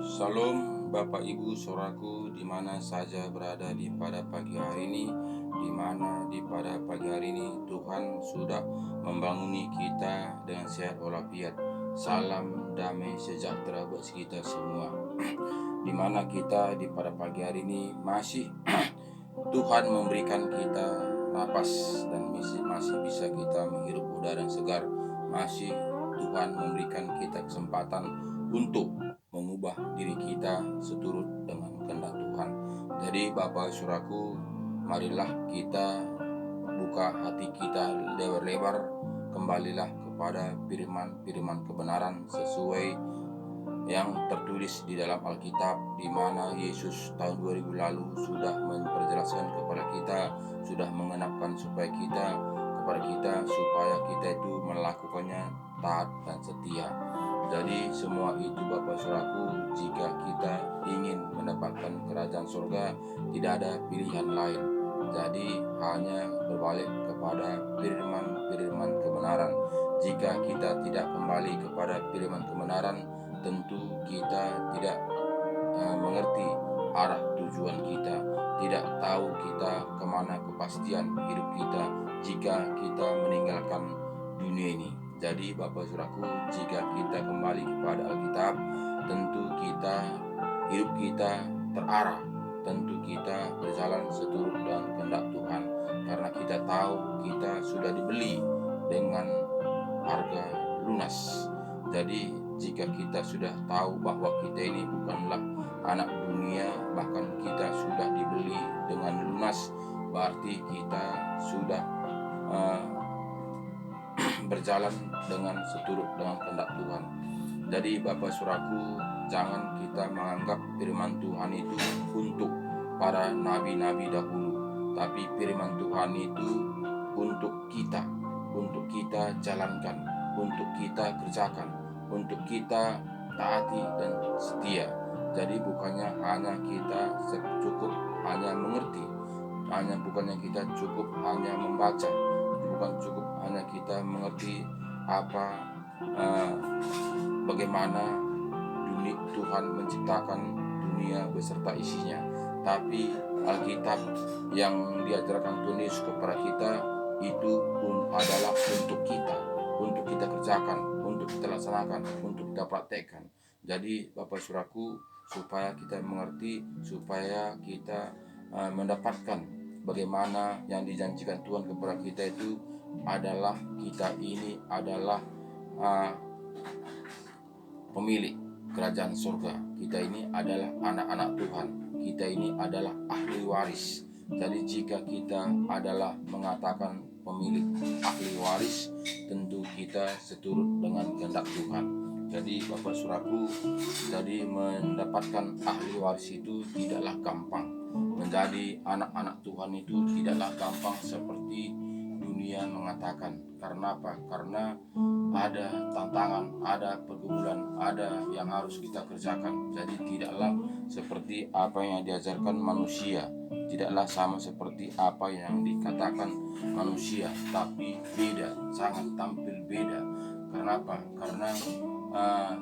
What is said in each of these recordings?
Salam Bapak Ibu Saudaraku di mana saja berada di pada pagi hari ini, di mana di pada pagi hari ini Tuhan sudah membanguni kita dengan sehat walafiat. Salam damai sejahtera buat kita semua. Di mana kita di pada pagi hari ini masih Tuhan memberikan kita napas dan masih bisa kita menghirup udara yang segar. Masih Tuhan memberikan kita kesempatan untuk mengubah diri kita seturut dengan kehendak Tuhan. Jadi Bapak Saudaraku, marilah kita buka hati kita lebar-lebar, kembalilah kepada firman-firman kebenaran sesuai yang tertulis di dalam Alkitab, di mana Yesus tahun 2000 lalu sudah memperjelaskan kepada kita, sudah mengenapkan supaya kita itu melakukannya taat dan setia. Jadi semua itu Bapak Saudaraku, jika kita ingin mendapatkan kerajaan surga, tidak ada pilihan lain. Jadi hanya berbalik kepada firman-firman kebenaran. Jika kita tidak kembali kepada firman kebenaran, tentu kita tidak mengerti arah tujuan kita, tidak tahu kita kemana kepastian hidup kita jika kita meninggalkan dunia ini. Jadi Bapak Saudaraku, jika kita kembali kepada Alkitab, tentu hidup kita terarah, tentu kita berjalan seturut dengan kehendak Tuhan, karena kita tahu kita sudah dibeli dengan harga lunas. Jadi jika kita sudah tahu bahwa kita ini bukanlah anak dunia, bahkan kita sudah dibeli dengan lunas, berarti kita sudah berjalan dengan seturut dengan kehendak Tuhan. Jadi Bapak Saudaraku, jangan kita menganggap firman Tuhan itu untuk para nabi-nabi dahulu, tapi firman Tuhan itu untuk kita jalankan, untuk kita kerjakan, untuk kita taati dan setia. Jadi bukannya hanya kita cukup hanya mengerti, bukannya kita cukup hanya membaca, bukan cukup hanya kita mengerti bagaimana Tuhan menciptakan dunia beserta isinya, tapi Alkitab yang diajarkan Tuhan Yesus kepada kita itu adalah untuk kita kerjakan, untuk kita laksanakan, untuk kita praktekkan. Jadi Bapak Saudaraku, supaya kita mengerti, supaya kita mendapatkan bagaimana yang dijanjikan Tuhan kepada kita itu adalah kita ini adalah pemilik kerajaan surga. Kita ini adalah anak-anak Tuhan. Kita ini adalah ahli waris. Jadi jika kita adalah mengatakan pemilik ahli waris, tentu kita seturut dengan kehendak Tuhan. Jadi Bapak Saudaraku, jadi mendapatkan ahli waris itu tidaklah gampang. Menjadi anak-anak Tuhan itu tidaklah gampang seperti dunia mengatakan. Karena apa? Karena ada tantangan, ada pergumulan, ada yang harus kita kerjakan. Jadi tidaklah seperti apa yang diajarkan manusia, tidaklah sama seperti apa yang dikatakan manusia, tapi beda, sangat tampil beda. Karena apa? Karena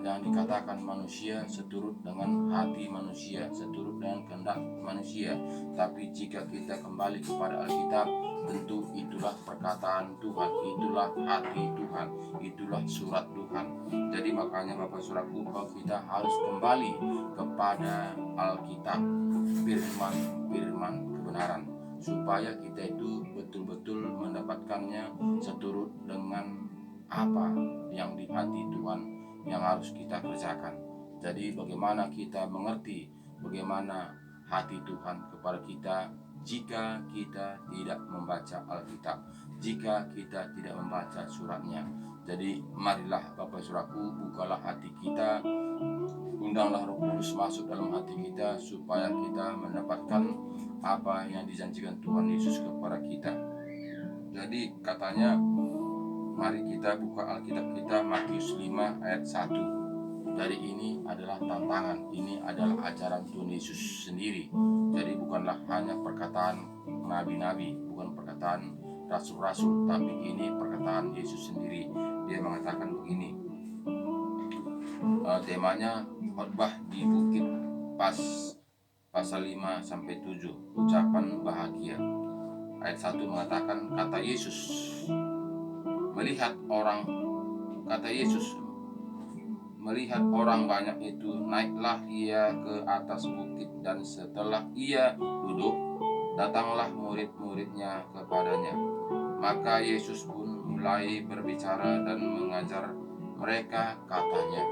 yang dikatakan manusia seturut dengan hati manusia, seturut dengan kehendak manusia. Tapi jika kita kembali kepada Alkitab, tentu itulah perkataan Tuhan, itulah hati Tuhan, itulah surat Tuhan. Jadi makanya Bapak Saudaraku, kita harus kembali kepada Alkitab, firman kebenaran, supaya kita itu betul-betul mendapatkannya seturut dengan apa yang di hati Tuhan yang harus kita kerjakan. Jadi bagaimana kita mengerti bagaimana hati Tuhan kepada kita jika kita tidak membaca Alkitab, jika kita tidak membaca suratnya. Jadi marilah Bapak Saudaraku, bukalah hati kita, undanglah Roh Kudus masuk dalam hati kita, supaya kita mendapatkan apa yang dijanjikan Tuhan Yesus kepada kita. Jadi katanya, mari kita buka Alkitab kita, Matius 5 ayat 1. Jadi ini adalah tantangan, ini adalah ajaran Tuhan Yesus sendiri. Jadi bukanlah hanya perkataan nabi-nabi, bukan perkataan rasul-rasul, tapi ini perkataan Yesus sendiri. Dia mengatakan begini, temanya khotbah di bukit pas pasal 5 sampai 7, ucapan bahagia. Ayat 1 mengatakan, kata Yesus melihat orang banyak itu, naiklah ia ke atas bukit, dan setelah ia duduk, datanglah murid-muridnya kepadanya. Maka Yesus pun mulai berbicara dan mengajar mereka, katanya,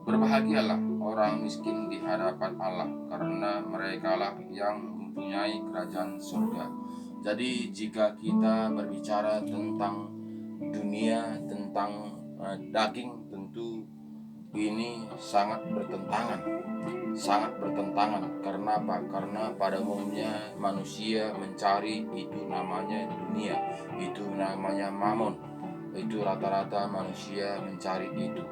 "Berbahagialah orang miskin di hadapan Allah, karena merekalah yang mempunyai kerajaan surga." Jadi jika kita berbicara tentang dunia, tentang daging, tentu ini sangat bertentangan. Karena apa? Karena pada umumnya manusia mencari itu namanya dunia, itu namanya mamon. Itu rata-rata manusia mencari itu.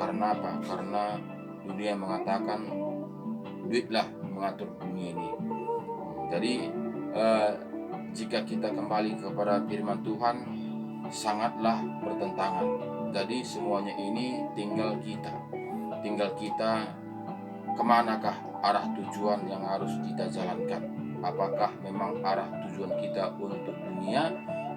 Karena apa? Karena dunia mengatakan duitlah mengatur dunia ini. Jadi jika kita kembali kepada firman Tuhan, sangatlah bertentangan. Jadi semuanya ini tinggal kita kemanakah arah tujuan yang harus kita jalankan. Apakah memang arah tujuan kita untuk dunia,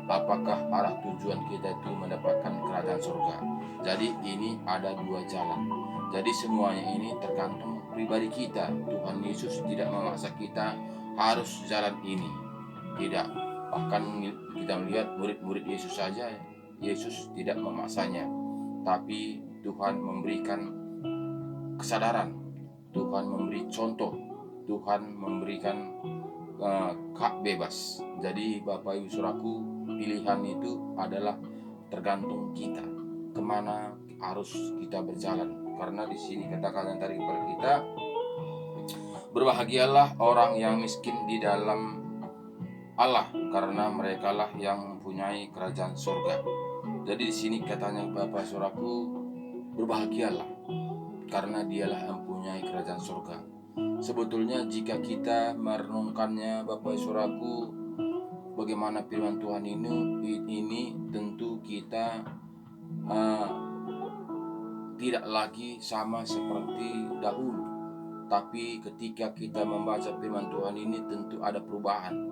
apakah arah tujuan kita itu mendapatkan kerajaan surga. Jadi ini ada dua jalan. Jadi semuanya ini tergantung pribadi kita. Tuhan Yesus tidak memaksa kita harus jalan ini, tidak. Bahkan kita melihat murid-murid Yesus saja, Yesus tidak memaksanya, tapi Tuhan memberikan kesadaran, Tuhan memberi contoh, Tuhan memberikan hak bebas. Jadi Bapak Ibu Saudaraku, pilihan itu adalah tergantung kita, kemana harus kita berjalan. Karena di sini katakan yang tadi kepada kita, berbahagialah orang yang miskin di dalam Allah, karena merekalah yang mempunyai kerajaan surga. Jadi di sini katanya Bapak Saudaraku, berbahagialah karena dialah yang mempunyai kerajaan surga. Sebetulnya jika kita merenungkannya Bapak Saudaraku, bagaimana firman Tuhan ini tentu kita tidak lagi sama seperti dahulu. Tapi ketika kita membaca firman Tuhan ini tentu ada perubahan.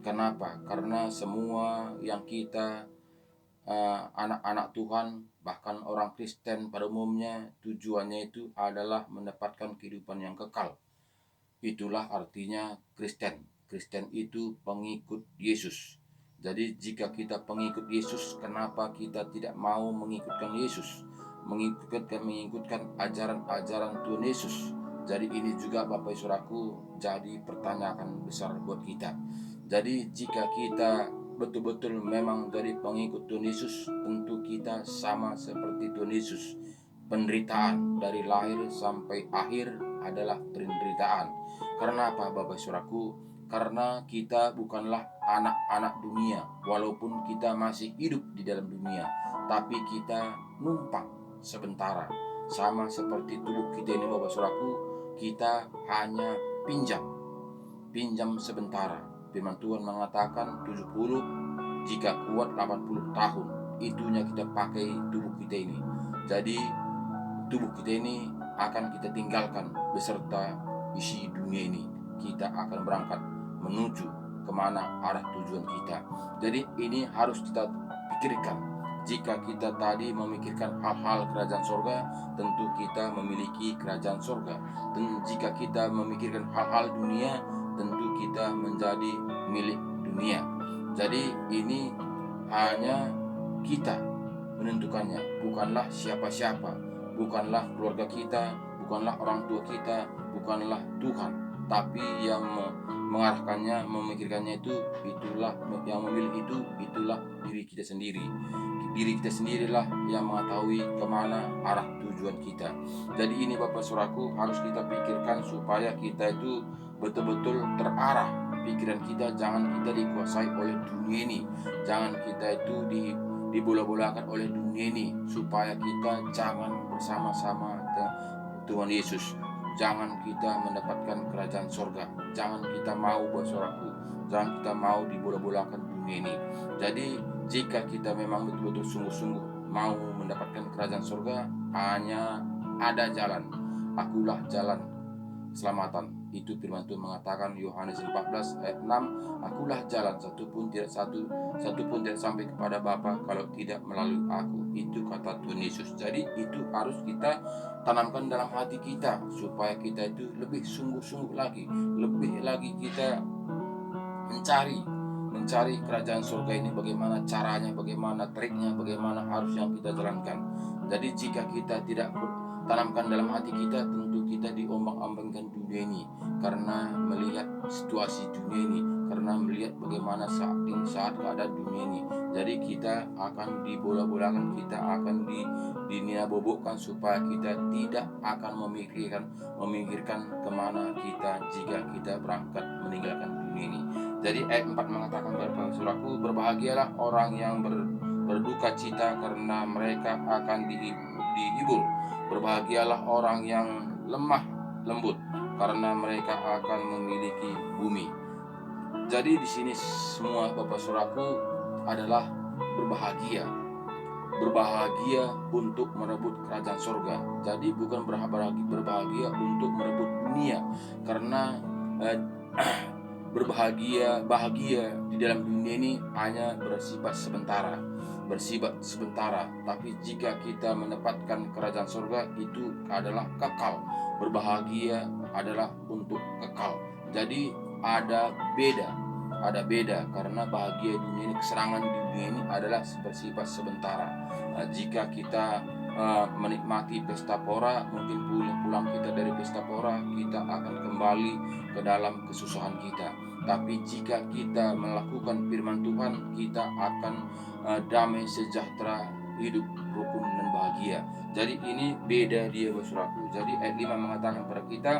Kenapa? Karena semua yang kita anak-anak Tuhan, bahkan orang Kristen pada umumnya, tujuannya itu adalah mendapatkan kehidupan yang kekal. Itulah artinya Kristen. Kristen itu pengikut Yesus. Jadi jika kita pengikut Yesus, kenapa kita tidak mau mengikutkan Yesus? Mengikutkan ajaran-ajaran Tuhan Yesus. Jadi ini juga Bapak Saudaraku jadi pertanyaan besar buat kita. Jadi jika kita betul-betul memang dari pengikut Tuhan Yesus, tentu kita sama seperti Tuhan Yesus. Penderitaan dari lahir sampai akhir adalah penderitaan. Karena apa Bapak Saudaraku? Karena kita bukanlah anak-anak dunia, walaupun kita masih hidup di dalam dunia, tapi kita numpang sementara. Sama seperti tubuh kita ini Bapak Saudaraku, kita hanya pinjam sementara. Firman Tuhan mengatakan 70, jika kuat 80 tahun. Itunya kita pakai tubuh kita ini. Jadi tubuh kita ini akan kita tinggalkan beserta isi dunia ini. Kita akan berangkat menuju kemana arah tujuan kita. Jadi ini harus kita pikirkan. Jika kita tadi memikirkan hal-hal kerajaan surga, tentu kita memiliki kerajaan surga. Dan jika kita memikirkan hal-hal dunia, tentu kita menjadi milik dunia. Jadi ini hanya kita menentukannya, bukanlah siapa-siapa, bukanlah keluarga kita, bukanlah orang tua kita, bukanlah Tuhan, tapi yang mengarahkannya, memikirkannya itulah yang memilih itulah diri kita sendiri. Diri kita sendirilah yang mengetahui kemana arah tujuan kita. Jadi ini Bapak Saudaraku harus kita pikirkan supaya kita itu betul-betul terarah. Pikiran kita jangan kita dikuasai oleh dunia ini, jangan kita itu dibola-bolakan oleh dunia ini, supaya kita jangan bersama-sama Tuhan Yesus. Jangan kita mendapatkan kerajaan surga. Jangan kita mau Bapak Saudaraku, jangan kita mau dibola-bolakan dunia ini. Jadi jika kita memang betul-betul sungguh-sungguh mau mendapatkan kerajaan surga, hanya ada jalan. Akulah jalan keselamatan. Itu firman Tuhan mengatakan, Yohanes 14 ayat 6, akulah jalan, satu pun tidak sampai kepada Bapa kalau tidak melalui aku. Itu kata Tuhan Yesus. Jadi itu harus kita tanamkan dalam hati kita, supaya kita itu lebih sungguh-sungguh lagi, lebih lagi kita mencari kerajaan surga ini, bagaimana caranya, bagaimana triknya, bagaimana harus yang kita jalankan. Jadi jika kita tidak tanamkan dalam hati kita, tentu kita diombang-ambingkan dunia ini, karena melihat situasi dunia ini, karena melihat bagaimana saat keadaan dunia ini. Jadi kita akan dibola-bolakan, kita akan dinina-bobokkan, supaya kita tidak akan memikirkan kemana kita jika kita berangkat meninggalkan dunia ini. Jadi ayat 4 mengatakan, Saudaraku, berbahagialah orang yang berduka cita, karena mereka akan dihibur. Berbahagialah orang yang lemah lembut, karena mereka akan memiliki bumi. Jadi di sini semua Bapak Saudaraku adalah berbahagia untuk merebut kerajaan surga. Jadi bukan berbahagia untuk merebut dunia, karena bahagia di dalam dunia ini hanya bersifat sementara. Tapi jika kita mendapatkan kerajaan surga, itu adalah kekal. Berbahagia adalah untuk kekal. Jadi ada beda, karena bahagia dunia ini, kesenangan di dunia ini adalah bersifat sementara. Jika kita menikmati pesta pora, mungkin pulang kita dari pesta pora, kita akan kembali ke dalam kesusahan kita. Tapi jika kita melakukan firman Tuhan, kita akan damai, sejahtera, hidup rukun dan bahagia. Jadi ini beda dia, Saudaraku. Jadi ayat 5 mengatakan kepada kita,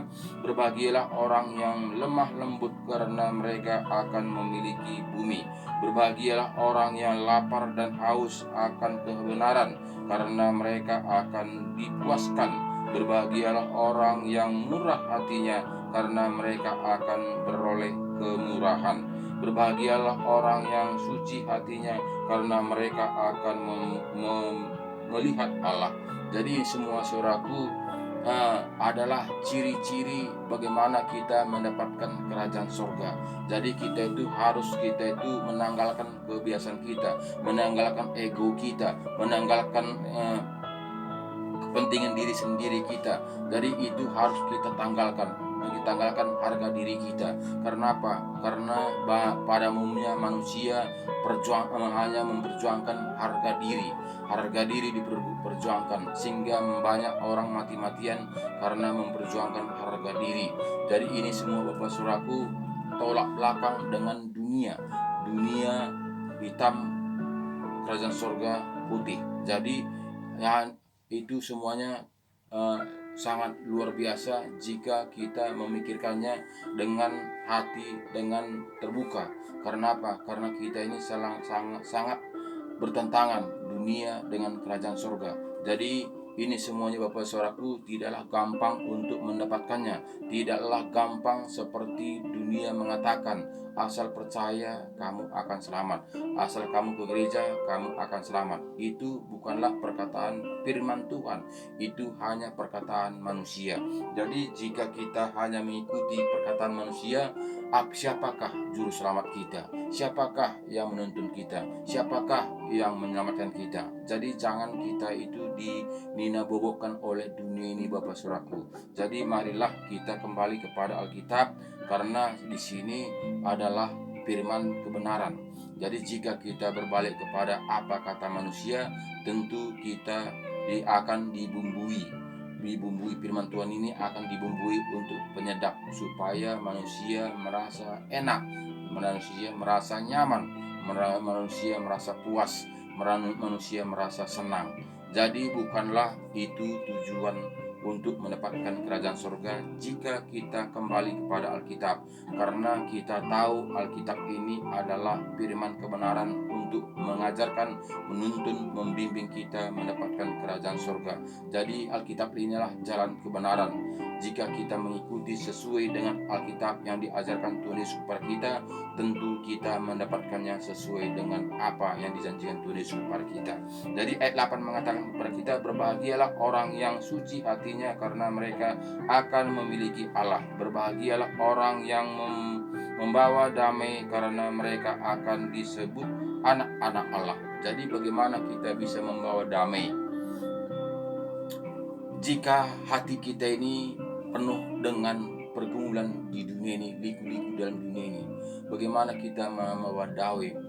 berbahagialah orang yang lemah lembut, karena mereka akan memiliki bumi. Berbahagialah orang yang lapar dan haus akan kebenaran, karena mereka akan dipuaskan. Berbahagialah orang yang murah hatinya, karena mereka akan beroleh kemurahan. Berbahagialah orang yang suci hatinya, karena mereka akan melihat Allah. Jadi semua saudaraku adalah ciri-ciri bagaimana kita mendapatkan kerajaan surga. Jadi kita itu menanggalkan kebiasaan kita, menanggalkan ego kita, menanggalkan kepentingan diri sendiri kita. Jadi itu harus kita tanggalkan harga diri kita. Karena apa? Karena pada umumnya manusia hanya memperjuangkan harga diri diperjuangkan, sehingga banyak orang mati-matian karena memperjuangkan harga diri. Jadi ini semua Bapak Saudaraku tolak belakang dengan dunia hitam, kerajaan surga putih. Jadi itu semuanya sangat luar biasa jika kita memikirkannya dengan hati, dengan terbuka. Karena apa? Karena kita ini sangat bertentangan dunia dengan kerajaan surga. Jadi ini semuanya Bapak Saudaraku tidaklah gampang untuk mendapatkannya. Tidaklah gampang seperti dunia mengatakan, asal percaya kamu akan selamat, asal kamu ke gereja kamu akan selamat. Itu bukanlah perkataan firman Tuhan, itu hanya perkataan manusia. Jadi jika kita hanya mengikuti perkataan manusia, siapakah juru selamat kita? Siapakah yang menuntun kita? Siapakah yang menyelamatkan kita? Jadi jangan kita itu dinina-bobokkan oleh dunia ini Bapak Saudaraku. Jadi marilah kita kembali kepada Alkitab, karena di sini adalah firman kebenaran. Jadi jika kita berbalik kepada apa kata manusia, tentu kita akan dibumbui firman Tuhan ini akan dibumbui untuk penyedap, supaya manusia merasa enak, manusia merasa nyaman, manusia merasa puas, manusia merasa senang. Jadi bukanlah itu tujuan untuk mendapatkan kerajaan surga jika kita kembali kepada Alkitab, karena kita tahu Alkitab ini adalah firman kebenaran untuk untuk mengajarkan, menuntun, membimbing kita mendapatkan kerajaan surga. Jadi Alkitab inilah jalan kebenaran. Jika kita mengikuti sesuai dengan Alkitab yang diajarkan Tuhan Yesus kepada kita, tentu kita mendapatkannya sesuai dengan apa yang dijanjikan Tuhan Yesus kepada kita. Jadi ayat 8 mengatakan kepada kita, berbahagialah orang yang suci hatinya karena mereka akan memiliki Allah. Berbahagialah orang yang membawa damai karena mereka akan disebut anak-anak Allah. Jadi bagaimana kita bisa membawa damai? Jika hati kita ini penuh dengan pergumulan di dunia ini, liku-liku dalam dunia ini, bagaimana kita membawa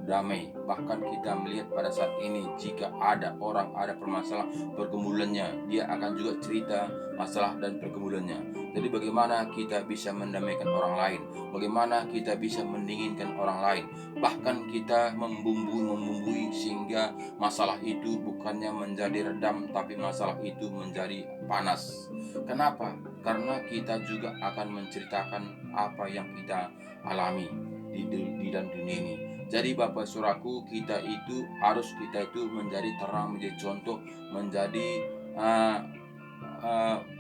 damai? Bahkan kita melihat pada saat ini, jika ada orang ada permasalahan pergumulannya, dia akan juga cerita masalah dan pergumulannya. Jadi bagaimana kita bisa mendamaikan orang lain? Bagaimana kita bisa mendinginkan orang lain? Bahkan kita membumbui sehingga masalah itu bukannya menjadi redam, tapi masalah itu menjadi panas. Kenapa? Karena kita juga akan menceritakan apa yang kita alami di dalam dunia ini. Jadi Bapak Saudaraku, kita itu menjadi terang, menjadi contoh, menjadi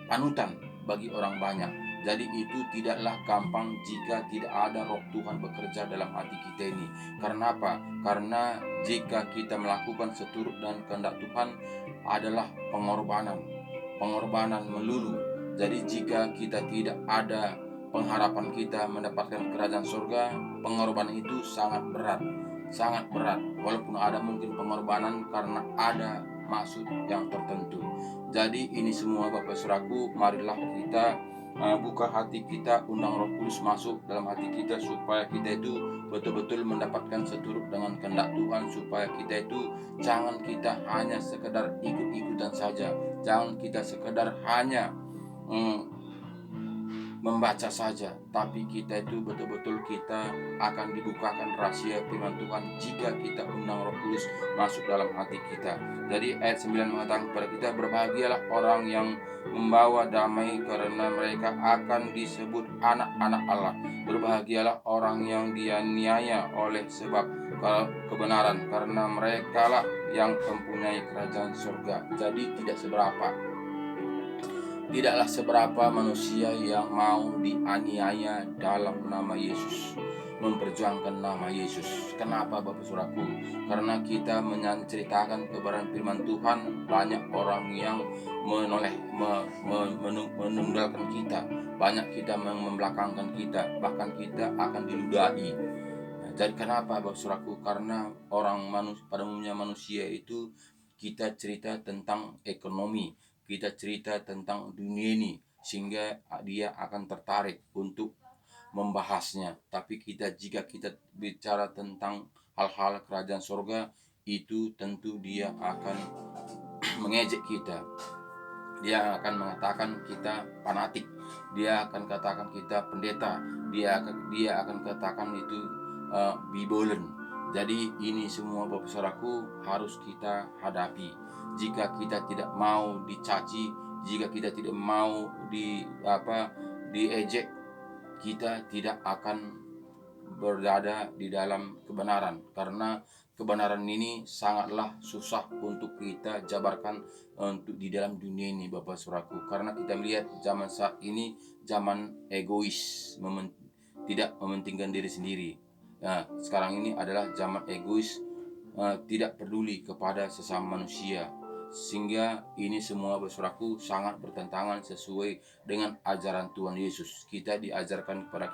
panutan bagi orang banyak. Jadi itu tidaklah gampang jika tidak ada roh Tuhan bekerja dalam hati kita ini. Karena apa? Karena jika kita melakukan seturut dan kehendak Tuhan adalah pengorbanan melulu. Jadi jika kita tidak ada pengharapan kita mendapatkan kerajaan surga, pengorbanan itu sangat berat. Walaupun ada mungkin pengorbanan karena ada maksud yang tertentu. Jadi ini semua Bapak Saudaraku, marilah kita buka hati kita, undang Roh Kudus masuk dalam hati kita supaya kita itu betul-betul mendapatkan seturut dengan kehendak Tuhan, supaya kita itu jangan kita hanya sekedar ikut-ikutan saja, jangan kita sekedar hanya membaca saja, tapi kita itu betul-betul kita akan dibukakan rahasia firman Tuhan jika kita undang Roh Kudus masuk dalam hati kita. Jadi ayat 9 mengatakan kepada kita, berbahagialah orang yang membawa damai karena mereka akan disebut anak-anak Allah. Berbahagialah orang yang dianiaya oleh sebab kebenaran karena merekalah yang mempunyai kerajaan surga. Jadi tidaklah seberapa manusia yang mau dianiaya dalam nama Yesus, memperjuangkan nama Yesus. Kenapa Bapak Saudaraku? Karena kita menceritakan kebenaran firman Tuhan, banyak orang yang menunggalkan kita, banyak kita membelakangkan kita, bahkan kita akan diludahi. Jadi kenapa Bapak Saudaraku? Karena pada umumnya manusia itu kita cerita tentang ekonomi, kita cerita tentang dunia ini, sehingga dia akan tertarik untuk membahasnya. Tapi jika kita bicara tentang hal-hal kerajaan surga, itu tentu dia akan mengejek kita. Dia akan mengatakan kita fanatik, dia akan katakan kita pendeta, dia akan katakan itu bibolen. Jadi ini semua Bapak Saudaraku harus kita hadapi. Jika kita tidak mau dicaci, jika kita tidak mau diejek, kita tidak akan berada di dalam kebenaran, karena kebenaran ini sangatlah susah untuk kita jabarkan untuk di dalam dunia ini Bapak Saudaraku. Karena kita melihat zaman saat ini zaman egois, tidak mementingkan diri sendiri. Nah, sekarang ini adalah zaman egois, tidak peduli kepada sesama manusia, sehingga ini semua Saudaraku sangat bertentangan sesuai dengan ajaran Tuhan Yesus. Kita diajarkan kepada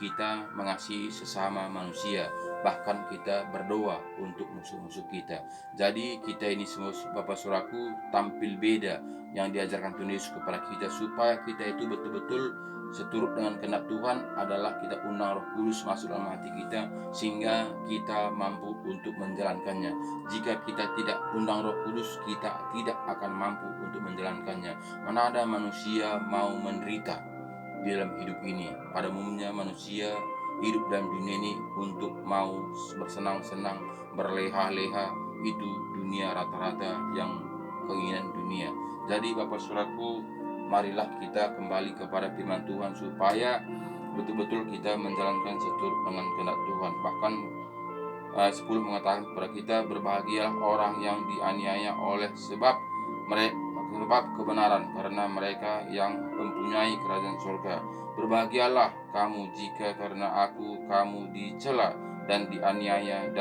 kita mengasihi sesama manusia, bahkan kita berdoa untuk musuh-musuh kita. Jadi kita ini semua Bapak Saudaraku tampil beda yang diajarkan Tuhan Yesus kepada kita, supaya kita itu betul-betul seturut dengan kehendak Tuhan adalah kita undang Roh Kudus masuk dalam hati kita, sehingga kita mampu untuk menjalankannya. Jika kita tidak undang Roh Kudus, kita tidak akan mampu untuk menjalankannya. Mana ada manusia mau menderita di dalam hidup ini? Pada umumnya manusia hidup dalam dunia ini untuk mau bersenang-senang, berleha-leha. Itu dunia rata-rata yang keinginan dunia. Jadi Bapak Saudaraku, marilah kita kembali kepada firman Tuhan supaya betul-betul kita menjalankan seturut dengan kehendak Tuhan. Bahkan ayat 10 mengatakan kepada kita, berbahagialah orang yang dianiaya oleh sebab kebenaran, karena mereka yang mempunyai kerajaan surga. Berbahagialah kamu jika karena aku kamu dicela dan dianiaya dan